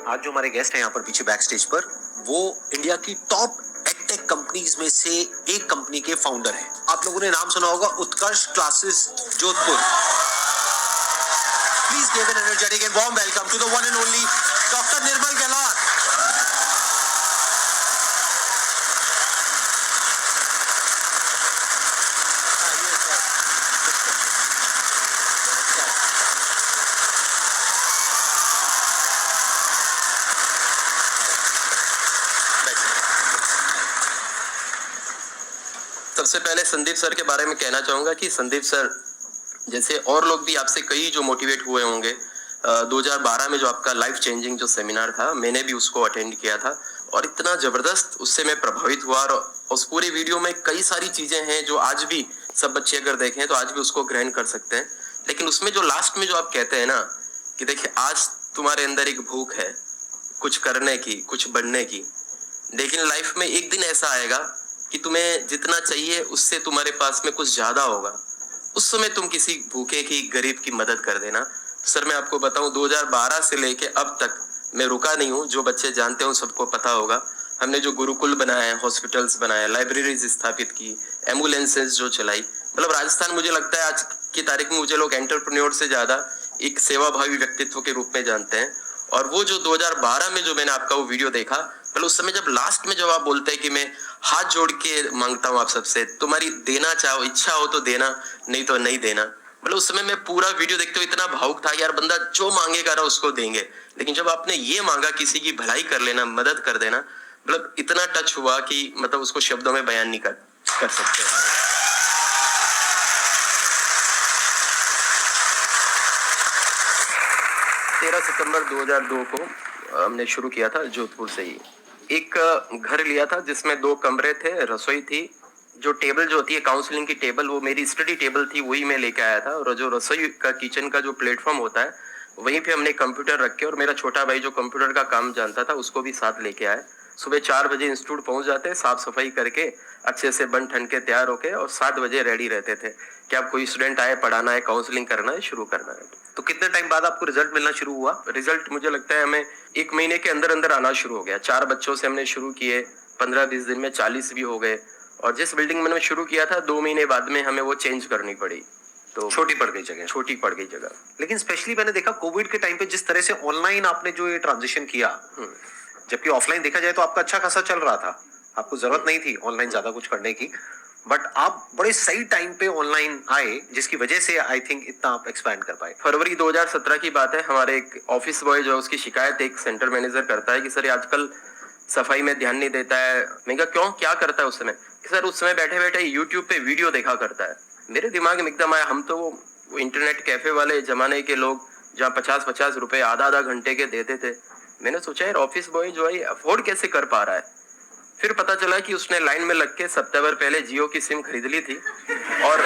आज जो हमारे गेस्ट हैं यहाँ पर पीछे बैक स्टेज पर, वो इंडिया की टॉप एडटेक कंपनीज में से एक कंपनी के फाउंडर हैं। आप लोगों ने नाम सुना होगा, Utkarsh classes Jodhpur. Please give an energetic and warm welcome to the one and only doctor Nirmal Gehlot. सबसे पहले संदीप सर के बारे में कहना चाहूंगा कि संदीप सर जैसे और लोग भी आपसे कई जो मोटिवेट हुए होंगे, 2012 में जो आपका लाइफ चेंजिंग जो सेमिनार था, मैंने भी उसको अटेंड किया था और इतना जबरदस्त उससे मैं प्रभावित हुआ। और उस पूरी वीडियो में कई सारी चीजें हैं जो आज भी सब बच्चे अगर देखें तो आज भी उसको ग्रहण कर सकते हैं। लेकिन उसमें जो लास्ट में जो आप कहते हैं ना कि देखिए आज तुम्हारे अंदर एक भूख है कुछ करने की, कुछ बढ़ने की, लेकिन लाइफ में एक दिन ऐसा आएगा कि तुम्हें जितना चाहिए उससे तुम्हारे पास में कुछ ज्यादा होगा, उस समय तुम किसी भूखे की, गरीब की मदद कर देना। सर मैं आपको बताऊं 2012 से लेके अब तक मैं रुका नहीं हूं। जो बच्चे जानते हो सबको पता होगा, हमने जो गुरुकुल बनाए, हॉस्पिटल्स बनाए, लाइब्रेरीज स्थापित की, एम्बुलेंसेज जो चलाई, मतलब राजस्थान मुझे लगता है आज की तारीख में मुझे लोग एंटरप्रेन्योर से ज्यादा एक सेवाभावी व्यक्तित्व के रूप में जानते हैं। और वो जो 2012 में जो मैंने आपका वो वीडियो देखा, मतलब उस समय जब लास्ट में जब आप बोलते हैं कि मैं हाथ जोड़ के मांगता हूं आप सबसे, तुम्हारी देना चाहो, इच्छा हो तो देना, नहीं तो नहीं देना, मतलब उस समय मैं पूरा वीडियो देखते हुए इतना भावुक था यार, बंदा जो मांगेगा ना उसको देंगे। लेकिन जब आपने ये मांगा किसी की भलाई कर लेना, मदद कर देना, मतलब इतना टच हुआ कि मतलब उसको शब्दों में बयान नहीं कर सकते। 13 सितंबर 2002 को हमने शुरू किया था जोधपुर से ही। एक घर लिया था जिसमें 2 कमरे थे, रसोई थी, जो टेबल जो होती है काउंसलिंग की टेबल, वो मेरी स्टडी टेबल थी, वही मैं लेके आया था। और जो रसोई का किचन का जो प्लेटफॉर्म होता है वहीं पे हमने कंप्यूटर रख के, और मेरा छोटा भाई जो कंप्यूटर का काम जानता था उसको भी साथ लेके आए। सुबह 4 बजे इंस्टीट्यूट पहुंच जाते, साफ सफाई करके अच्छे से बन ठन के तैयार होके, और 7 बजे रेडी रहते थे कि अब कोई स्टूडेंट आए, पढ़ाना है, काउंसलिंग करना है, शुरू करना है। तो कितने टाइम बाद आपको रिजल्ट मिलना शुरू हुआ? रिजल्ट मुझे लगता है हमें 1 महीने के अंदर अंदर आना शुरू हो गया। 4 बच्चों से हमने शुरू किए, 15-20 दिन में 40 भी हो गए। और जिस बिल्डिंग में शुरू किया था 2 महीने बाद में हमें वो चेंज करनी पड़ी, तो छोटी पड़ गई जगह। छोटी पड़ गई जगह। लेकिन स्पेशली मैंने देखा कोविड के टाइम पे जिस तरह से ऑनलाइन आपने जो ये ट्रांजिशन किया, जबकि ऑफलाइन देखा जाए तो आपका अच्छा खासा चल रहा था, आपको जरूरत नहीं थी ऑनलाइन ज्यादा कुछ करने की, बट आप बड़े सही टाइम पे ऑनलाइन आए, जिसकी वजह से आई थिंक इतना आप एक्सपैंड कर पाए। फरवरी 2017 की बात है। हमारे एक ऑफिस बॉय जो है उसकी शिकायत एक सेंटर मैनेजर करता है कि सर आजकल सफाई में ध्यान नहीं देता है। मैं कहा क्यों, क्या करता है उस समय? कि सर उस समय बैठे बैठे यूट्यूब पे वीडियो देखा करता है। मेरे दिमाग में एकदम आया, हम तो वो इंटरनेट कैफे वाले जमाने के लोग जहाँ 50-50 रुपए आधा घंटे के देते थे। मैंने सोचा यार ऑफिस बॉय जो है अफोर्ड कैसे कर पा रहा है। फिर पता चला कि उसने लाइन में लग के सितंबर पहले जियो की सिम खरीद ली थी और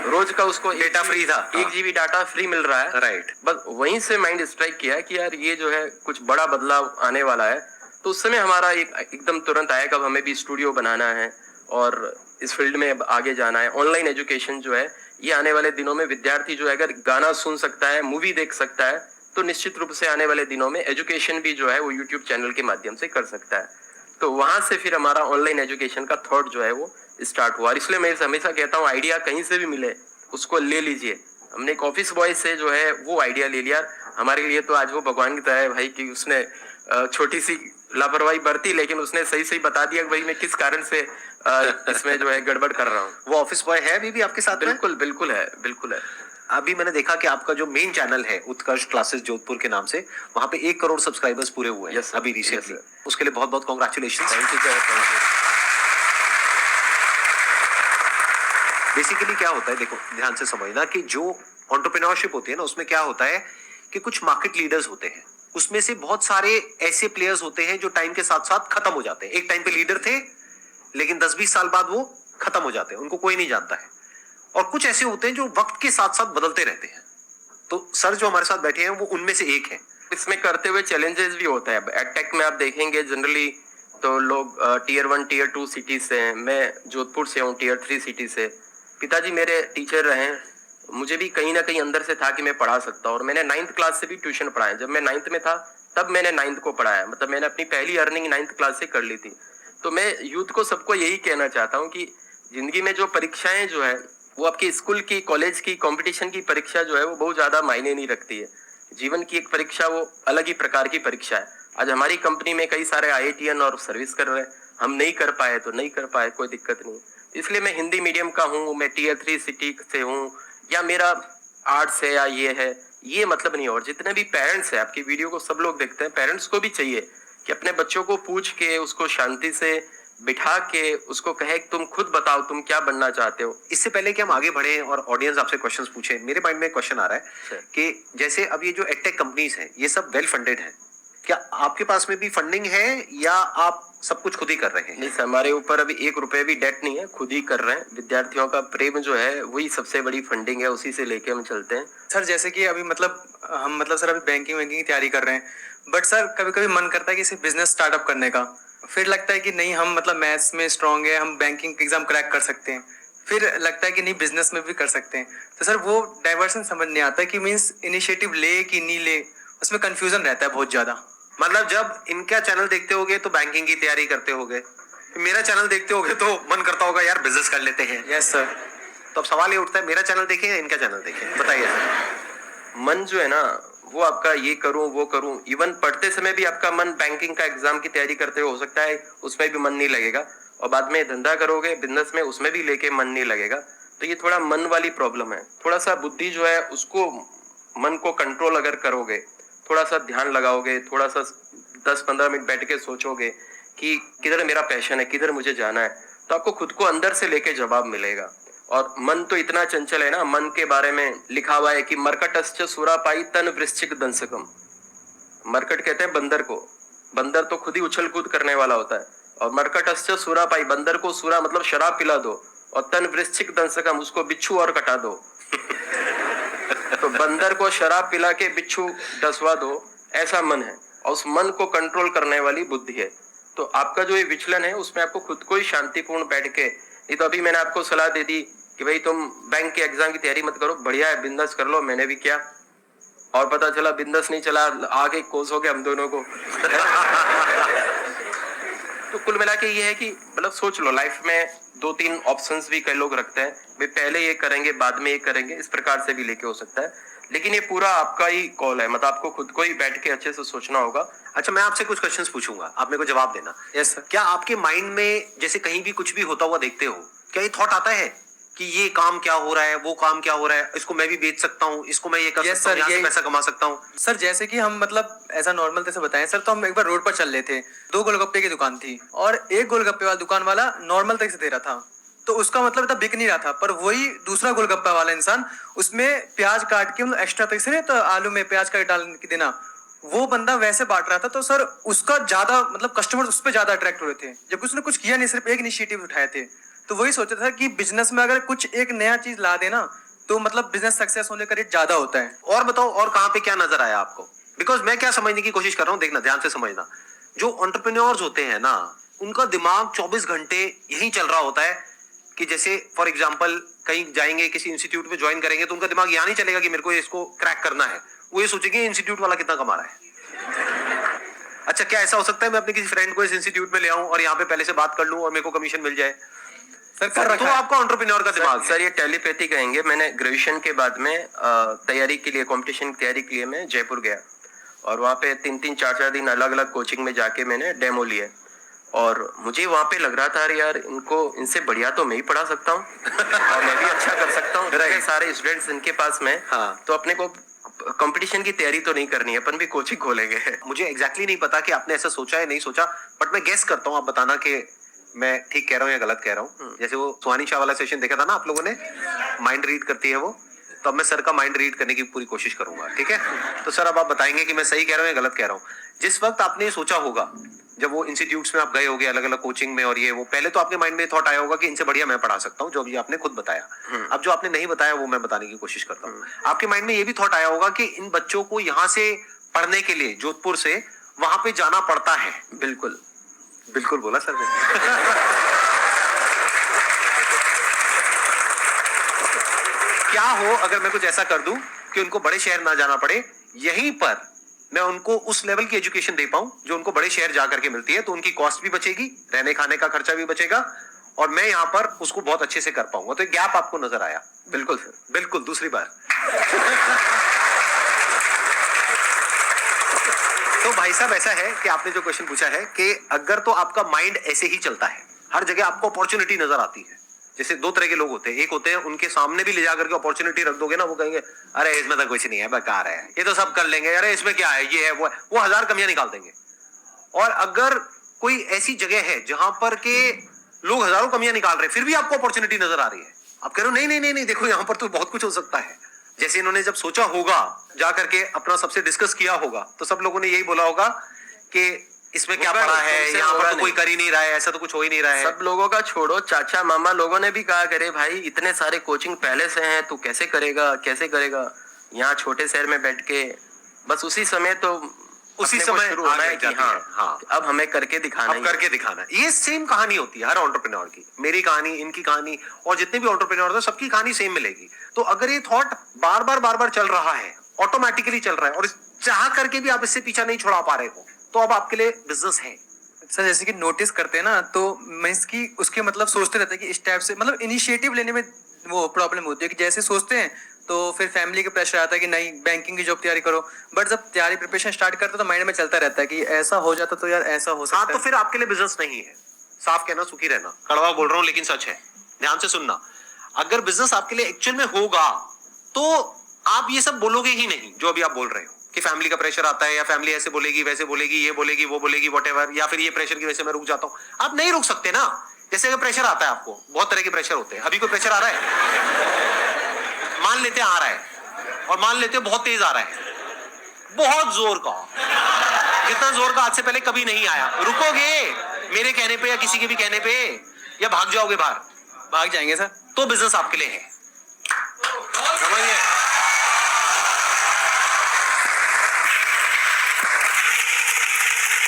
रोज का उसको डेटा फ्री था, 1 GB डाटा फ्री मिल रहा है। राइट। बस वहीं से माइंड स्ट्राइक किया कि यार ये जो है कुछ बड़ा बदलाव आने वाला है। तो उस समय हमारा एकदम तुरंत आया कि अब हमें भी स्टूडियो बनाना है और इस फील्ड में अब आगे जाना है। ऑनलाइन एजुकेशन जो है ये आने वाले दिनों में विद्यार्थी जो है अगर गाना सुन सकता है, मूवी देख सकता है, तो निश्चित रूप से आने वाले दिनों में एजुकेशन भी जो है वो यूट्यूब चैनल के माध्यम से कर सकता है। तो वहां से फिर हमारा ऑनलाइन एजुकेशन का थॉट जो है वो स्टार्ट हुआ। इसलिए मैं हमेशा कहता हूँ आइडिया कहीं से भी मिले उसको ले लीजिए। हमने एक ऑफिस बॉय से जो है वो आइडिया ले लिया। हमारे लिए तो आज वो भगवान की तरह है भाई कि उसने छोटी सी लापरवाही बरती, लेकिन उसने सही सही बता दिया कि भाई मैं किस कारण से इसमें जो है गड़बड़ कर रहा हूँ। वो ऑफिस बॉय है अभी भी आपके साथ? बिल्कुल बिल्कुल है, बिल्कुल है। अभी मैंने देखा कि आपका जो मेन चैनल है उत्कर्ष क्लासेस जोधपुर के नाम से, वहां पे 1 करोड़ सब्सक्राइबर्स पूरे हुए हैं अभी रिसेंटली। उसके लिए बहुत बहुत congratulation. Thank you sir, thank you. Basically क्या होता है, देखो ध्यान से समझना कि जो एंटरप्रेन्योरशिप होती है ना, उसमें क्या होता है कि कुछ मार्केट लीडर्स होते हैं, उसमें से बहुत सारे ऐसे प्लेयर्स होते हैं जो टाइम के साथ साथ खत्म हो जाते हैं। एक टाइम पे लीडर थे लेकिन 10-20 साल बाद वो खत्म हो जाते हैं, उनको कोई नहीं जानता है। और कुछ ऐसे होते हैं जो वक्त के साथ साथ बदलते रहते हैं। तो सर जो हमारे साथ बैठे हैं वो उनमें से एक है। इसमें करते हुए चैलेंजेस भी होता है। एडटेक में आप देखेंगे जनरली तो लोग टियर 1 टियर 2 सिटी से हैं। मैं जोधपुर से हूँ, टियर 3 सिटी से। पिताजी मेरे टीचर रहे मुझे भी कहीं ना कहीं अंदर से था कि मैं पढ़ा सकता हूँ, और मैंने 9th क्लास से भी ट्यूशन पढ़ाया। जब मैं 9th में था तब मैंने 9th को पढ़ाया, मतलब मैंने अपनी पहली अर्निंग 9th क्लास से कर ली थी। तो मैं यूथ को सबको यही कहना चाहता हूँ कि जिंदगी में जो परीक्षाएं जो है वो आपकी स्कूल की, कॉलेज की, कंपटीशन की परीक्षा जो है वो बहुत ज्यादा मायने नहीं रखती है। जीवन की एक परीक्षा वो अलग ही प्रकार की परीक्षा है। आज हमारी कंपनी में कई सारे IITian और सर्विस कर रहे हैं, हम नहीं कर पाए तो नहीं कर पाए, कोई दिक्कत नहीं। इसलिए मैं हिंदी मीडियम का हूँ, मैं Tier 3 सिटी से हूँ, या मेरा आर्ट्स है या ये मतलब नहीं। और जितने भी पेरेंट्स हैं, आपकी वीडियो को सब लोग देखते हैं, पेरेंट्स को भी चाहिए कि अपने बच्चों को पूछ के, उसको शांति से बिठा के उसको कहे कि तुम खुद बताओ तुम क्या बनना चाहते हो। इससे पहले कि हम आगे बढ़े और ऑडियंस आपसे क्वेश्चंस पूछे, मेरे माइंड में एक क्वेश्चन आ रहा है कि जैसे अब ये जो एडटेक कंपनीज हैं ये सब वेल फंडेड हैं, क्या आपके पास में भी फंडिंग है या आप सब कुछ खुद ही कर रहे हैं? नहीं सर, हमारे ऊपर अभी 1 रुपए भी डेट नहीं है, खुद ही कर रहे हैं। विद्यार्थियों का प्रेम जो है वही सबसे बड़ी फंडिंग है, उसी से लेके हम चलते हैं। सर जैसे कि अभी हम सर अभी बैंकिंग की तैयारी कर रहे हैं, बट सर कभी कभी मन करता है कि इसे बिजनेस स्टार्टअप करने का। फिर लगता है कि नहीं, हम मैथ्स में स्ट्रांग है, हम बैंकिंग एग्जाम क्रैक कर सकते हैं। फिर लगता है कि नहीं, बिजनेस में भी कर सकते हैं। तो सर वो डाइवर्सन समझ नहीं आता कि मीन्स इनिशिएटिव ले कि नहीं ले, उसमें कंफ्यूजन रहता है बहुत ज्यादा। मतलब जब इनका चैनल देखते होगे तो बैंकिंग की तैयारी करते होगे, मेरा चैनल देखते होगे तो मन करता होगा यार बिजनेस कर लेते हैं। Yes sir. तो अब सवाल ये उठता है, मेरा चैनल देखें या इनका चैनल देखें, बताइए सर। मन जो है ना वो आपका ये करूं वो करूं, इवन पढ़ते समय भी आपका मन बैंकिंग का एग्जाम की तैयारी करते हुए हो सकता है उसमें भी मन नहीं लगेगा, और बाद में धंधा करोगे बिजनेस में, उसमें भी लेके मन नहीं लगेगा। तो ये थोड़ा मन वाली प्रॉब्लम है। थोड़ा सा बुद्धि जो है उसको, मन को कंट्रोल अगर करोगे, थोड़ा सा ध्यान लगाओगे, थोड़ा सा 10-15 मिनट बैठ के सोचोगे कि किधर मेरा पैशन है, किधर मुझे जाना है, तो आपको खुद को अंदर से लेके जवाब मिलेगा। और मन तो इतना चंचल है ना, मन के बारे में लिखा हुआ है कि मरकटश्च सुरापाई तन वृश्चिक दंसकम। मरकट कहते हैं बंदर को, बंदर तो खुद ही उछल कूद करने वाला होता है। और मरकटश्च सुरापाई, बंदर को सुरा मतलब शराब पिला दो, और तन वृश्चिक दंसकम, उसको बिच्छू और कटा दो। तो बंदर को शराब पिला के बिच्छू डसवा दो, ऐसा मन है। और उस मन को कंट्रोल करने वाली बुद्धि है। तो आपका जो ये विचलन है उसमें आपको खुद को ही शांतिपूर्ण बैठ के, ये तो अभी मैंने आपको सलाह दे दी कि भाई तुम बैंक के एग्जाम की तैयारी मत करो, बढ़िया है बिंदास कर लो, मैंने भी किया, और पता चला बिंदास नहीं चला, आगे कोस हो गए हम दोनों को। तो कुल मिला के ये है कि मतलब सोच लो, लाइफ में 2-3 ऑप्शंस भी कई लोग रखते हैं, भाई पहले ये करेंगे बाद में ये करेंगे, इस प्रकार से भी लेके हो सकता है। लेकिन ये पूरा आपका ही कॉल है, मतलब आपको खुद को ही बैठ के अच्छे से सोचना होगा। अच्छा, मैं आपसे कुछ क्वेश्चंस पूछूंगा, आप मेरे को जवाब देना। Yes sir. क्या आपके माइंड में जैसे कहीं भी कुछ भी होता हुआ देखते हो, क्या ये थॉट आता है कि ये काम क्या हो रहा है, वो काम क्या हो रहा है, इसको मैं भी बेच सकता हूँ, इसको मैं ये कर सकता हूँ, यहाँ से पैसा कमा सकता हूँ? सर जैसे कि हम ऐसा नॉर्मल जैसे बताएं सर, तो हम एक बार रोड पर चल रहे थे, 2 गोलगप्पे की दुकान थी, और एक गोलगप्पे वाला दुकान वाला नॉर्मल तरीके से दे रहा था, तो उसका इतना बिक नहीं रहा था। पर वही दूसरा गोलगप्पा वाला इंसान उसमें प्याज काट के एक्स्ट्रा तरीके से, नहीं तो आलू में प्याज काट डाल के देना, वो बंदा वैसे बांट रहा था। तो सर उसका ज्यादा कस्टमर उस पर ज्यादा अट्रैक्ट हो रहे थे, जबकि उसने कुछ किया नहीं, सिर्फ एक इनिशिएटिव उठाए थे। तो वही सोचा था कि बिजनेस में अगर कुछ एक नया चीज ला देना तो बिजनेस सक्सेस होने का रेट ज्यादा होता है। और बताओ, और कहाँ पे क्या नजर आया आपको? बिकॉज मैं क्या समझने की कोशिश कर रहा हूँ, देखना ध्यान से समझना, जो एंटरप्रेन्योर्स होते हैं ना, उनका दिमाग 24 घंटे यही चल रहा होता है कि जैसे फॉर एग्जांपल कहीं जाएंगे, किसी इंस्टीट्यूट में ज्वाइन करेंगे, तो उनका दिमाग यहाँ नहीं चलेगा कि मेरे को इसको क्रैक करना है, वो ये सोचेंगे इंस्टीट्यूट वाला कितना कमा रहा है। अच्छा, क्या ऐसा हो सकता है मैं अपने किसी फ्रेंड को इस इंस्टीट्यूट में ले आऊं और यहाँ पे पहले से बात कर लूं और मेरे को कमीशन मिल जाए? सर कर तो आपका एंटरप्रेन्योर का दिमाग सर ये टेलीपैथी कहेंगे। मैंने ग्रेजुएशन के बाद में तैयारी के लिए, कंपटीशन की तैयारी के लिए मैं जयपुर गया, और वहाँ पे 3-3, 4-4 दिन अलग अलग कोचिंग में जाके मैंने डेमो लिए, और मुझे वहाँ पे लग रहा था अरे यार इनसे बढ़िया तो मैं ही पढ़ा सकता हूँ और मैं भी अच्छा कर सकता हूँ। सारे स्टूडेंट्स इनके पास में, हाँ। तो अपने को कंपटीशन की तैयारी तो नहीं करनी है, अपन भी कोचिंग खोलेंगे। मुझे एग्जैक्टली नहीं पता कि आपने ऐसा सोचा है नहीं सोचा, बट मैं गेस करता हूँ, आप बताना कि मैं ठीक कह रहा हूँ या गलत कह रहा हूँ। जैसे वो सुहानी शाह वाला सेशन देखा था ना आप लोगों ने, माइंड रीड करती है वो, तो अब मैं सर का माइंड रीड करने की पूरी कोशिश करूंगा, ठीक है? तो सर अब आप बताएंगे कि मैं सही कह रहा हूँ या गलत कह रहा हूँ। जिस वक्त आपने सोचा होगा, जब वो इंस्टीट्यूट्स में आप गए होगे अलग अलग कोचिंग में, और ये वो पहले तो आपके माइंड में थॉट आया होगा कि इनसे बढ़िया मैं पढ़ा सकता हूँ, जो अभी आपने खुद बताया। अब जो आपने नहीं बताया वो मैं बताने की कोशिश करता हूँ। आपके माइंड में ये भी थॉट आया होगा कि इन बच्चों को यहाँ से पढ़ने के लिए जोधपुर से वहां पे जाना पड़ता है। बिल्कुल बिल्कुल बोला सर ने। क्या हो अगर मैं कुछ ऐसा कर दूं कि उनको बड़े शहर ना जाना पड़े, यहीं पर मैं उनको उस लेवल की एजुकेशन दे पाऊं जो उनको बड़े शहर जा करके मिलती है, तो उनकी कॉस्ट भी बचेगी, रहने खाने का खर्चा भी बचेगा, और मैं यहाँ पर उसको बहुत अच्छे से कर पाऊंगा। तो गैप आपको नजर आया? बिल्कुल सर, बिल्कुल। दूसरी बार तो भाई साहब ऐसा है कि आपने जो क्वेश्चन पूछा है कि अगर तो आपका माइंड ऐसे ही चलता है, हर जगह आपको अपॉर्चुनिटी नजर आती है। जैसे दो तरह के लोग होते हैं, एक होते हैं उनके सामने भी ले जाकर के अपॉर्चुनिटी रख दोगे ना, वो कहेंगे अरे इसमें तो कुछ नहीं है, बेकार है, ये तो सब कर लेंगे, अरे इसमें क्या है, ये है वो है, वो हजार कमियां निकाल देंगे। और अगर कोई ऐसी जगह है जहां पर के लोग हजारों कमियां निकाल रहे हैं, फिर भी आपको अपॉर्चुनिटी नजर आ रही है, आप कह रहे हो नहीं नहीं नहीं नहीं, देखो यहाँ पर तो बहुत कुछ हो सकता है। जैसे इन्होंने जब सोचा होगा, जा करके अपना सबसे डिस्कस किया होगा, तो सब लोगों ने यही बोला होगा कि इसमें क्या पड़ा है, यहाँ पर तो कोई कर ही नहीं रहा है, ऐसा तो कुछ हो ही नहीं रहा है। सब लोगों का छोड़ो, चाचा मामा लोगों ने भी कहा करे भाई इतने सारे कोचिंग पहले से हैं, तू कैसे करेगा कैसे करेगा। यहाँ छोटे शहर में बैठ के बस उसी समय शुरू होना है कि हाँ अब हमें करके दिखाना अब करके दिखाना है। ये सेम कहानी होती है हर एंटरप्रेन्योर की, मेरी कहानी, इनकी कहानी, और जितने भी एंटरप्रेन्योर हैं सबकी कहानी सेम मिलेगी। तो अगर ये थॉट बार बार चल रहा है, ऑटोमेटिकली चल रहा है, और चाह करके भी आप इससे पीछा नहीं छुड़ा पा रहे हो, तो अब आपके लिए बिजनेस है। सर जैसे कि नोटिस करते हैं ना, तो मीन्स की उसके मतलब सोचते रहते हैं कि इस टाइप से मतलब इनिशिएटिव लेने में वो प्रॉब्लम होती है कि जैसे सोचते हैं तो फिर फैमिली का प्रेशर आता है कि नहीं बैंकिंग की जॉब तैयारी करो, बट जब तैयारी प्रिपरेशन स्टार्ट करते हो तो माइंड में चलता रहता है कि ऐसा हो जाता तो यार ऐसा हो सकता है। तो फिर आपके लिए बिजनेस नहीं है। साफ कहना सुखी रहना, कड़वा बोल रहा हूं लेकिन सच है, ध्यान से सुनना। अगर बिजनेस आपके लिए एक्चुअल में होगा तो आप ये सब बोलोगे ही नहीं जो अभी आप बोल रहे हो कि फैमिली का प्रेशर आता है, या फैमिली ऐसे बोलेगी वैसे बोलेगी, ये बोलेगी वो बोलेगी, व्हाटएवर, या फिर ये प्रेशर की वजह से मैं रुक जाता हूं। आप नहीं रुक सकते ना। जैसे अगर प्रेशर आता है, आपको बहुत तरह के प्रेशर होते हैं, अभी कोई प्रेशर आ रहा है, मान लेते हैं आ रहा है, और मान लेते हैं बहुत तेज आ रहा है, बहुत जोर का, जितना जोर का आज से पहले कभी नहीं आया, रुकोगे मेरे कहने पे या किसी के भी कहने पे, या भाग जाओगे बाहर? भाग जाएंगे सर। तो बिजनेस आपके लिए है, समझिए।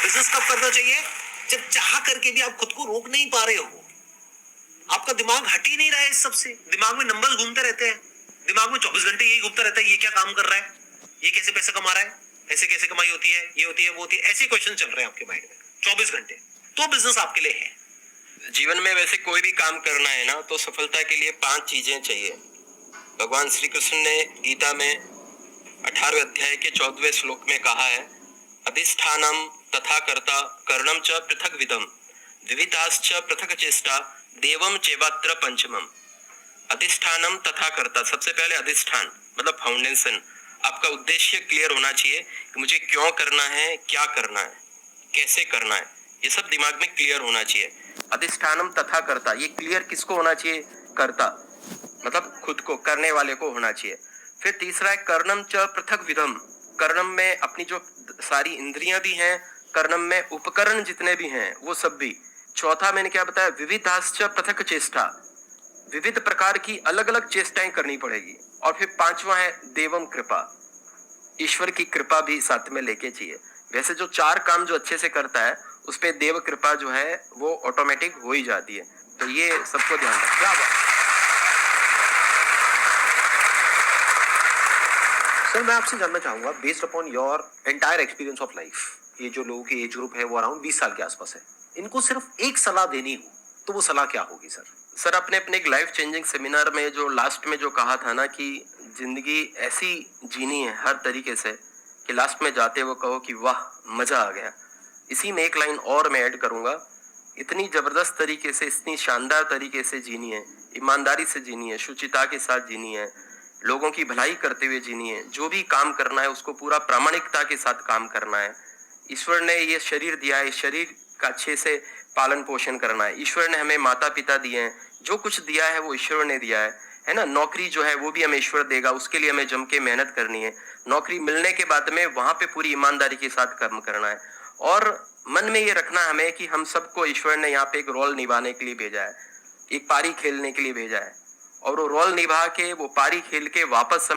बिजनेस कब करना चाहिए? जब चाह करके भी आप खुद को रोक नहीं पा रहे हो, आपका दिमाग हट ही नहीं रहा है इस सबसे, दिमाग में नंबर्स घूमते रहते हैं, दिमाग में 24 घंटे यही घूमता रहता है, ये क्या काम कर रहा है, ये कैसे पैसा कमा रहा है, ऐसे कैसे कमाई होती है, ये होती है वो होती है, ऐसे क्वेश्चन चल रहे हैं आपके माइंड में 24 घंटे। तो बिजनेस आपके लिए है। जीवन में वैसे कोई भी काम करना है ना, तो सफलता के लिए 5 चीजें चाहिए। भगवान श्री कृष्ण ने गीता में 18वें अध्याय के 14वें श्लोक में कहा है, अधिष्ठानम तथा कर्ता कर्णम च पृथक विदम द्विविधाश्च पृथक चेष्टा देवम चेवात्र पंचमम। अधिष्ठानम तथा कर्ता, सबसे पहले अधिष्ठान मतलब फाउंडेशन, आपका उद्देश्य क्लियर होना चाहिए कि मुझे क्यों करना है, क्या करना है, कैसे करना है, ये सब दिमाग में क्लियर होना चाहिए। अधिष्ठानम तथा कर्ता, ये क्लियर किसको होना चाहिए? कर्ता मतलब खुद को, करने वाले को होना चाहिए। फिर तीसरा है कर्णम च पृथक विधम, कर्णम में अपनी जो सारी इंद्रियां भी हैं, कर्णम में उपकरण जितने भी हैं वो सब भी। चौथा मैंने क्या बताया? विविधाश्च पृथक चेष्टा, विविध प्रकार की अलग अलग चेष्टाएं करनी पड़ेगी। और फिर 5वां है देवम कृपा, ईश्वर की कृपा भी साथ में लेके चाहिए। वैसे जो 4 काम जो अच्छे से करता है उस पे देव कृपा जो है वो ऑटोमेटिक हो ही जाती है। तो ये सबको ध्यान रखना। सर मैं आपसे जानना चाहूंगा, based upon your entire experience of life, ये जो लोगों की एज ग्रुप है वो अराउंड 20 साल के आसपास है, इनको सिर्फ एक सलाह देनी हो तो वो सलाह क्या होगी सर? सर आपने अपने एक लाइफ चेंजिंग सेमिनार में जो लास्ट में जो कहा था ना कि जिंदगी ऐसी जीनी है हर तरीके से कि लास्ट में जाते वो कहो कि वाह मजा आ गया। इसी में एक लाइन और मैं ऐड करूंगा, इतनी जबरदस्त तरीके से, इतनी शानदार तरीके से जीनी है, ईमानदारी से जीनी है, शुचिता के साथ जीनी है, लोगों की भलाई करते हुए जीनी है, जो भी काम करना है उसको पूरा प्रामाणिकता के साथ काम करना है। ईश्वर ने ये शरीर दिया है, इस शरीर का अच्छे से पालन पोषण करना है। ईश्वर ने हमें माता पिता दिए हैं, जो कुछ दिया है वो ईश्वर ने दिया है ना। नौकरी जो है वो भी हमें ईश्वर देगा, उसके लिए हमें जम के मेहनत करनी है। नौकरी मिलने के बाद में वहां पे पूरी ईमानदारी के साथ कर्म करना है। और मन में ये रखना हमें कि हम सबको ईश्वर ने यहाँ पे एक रोल निभाने के लिए भेजा है, एक पारी खेलने के लिए भेजा है, और वो रोल निभा के वो पारी खेल के वापस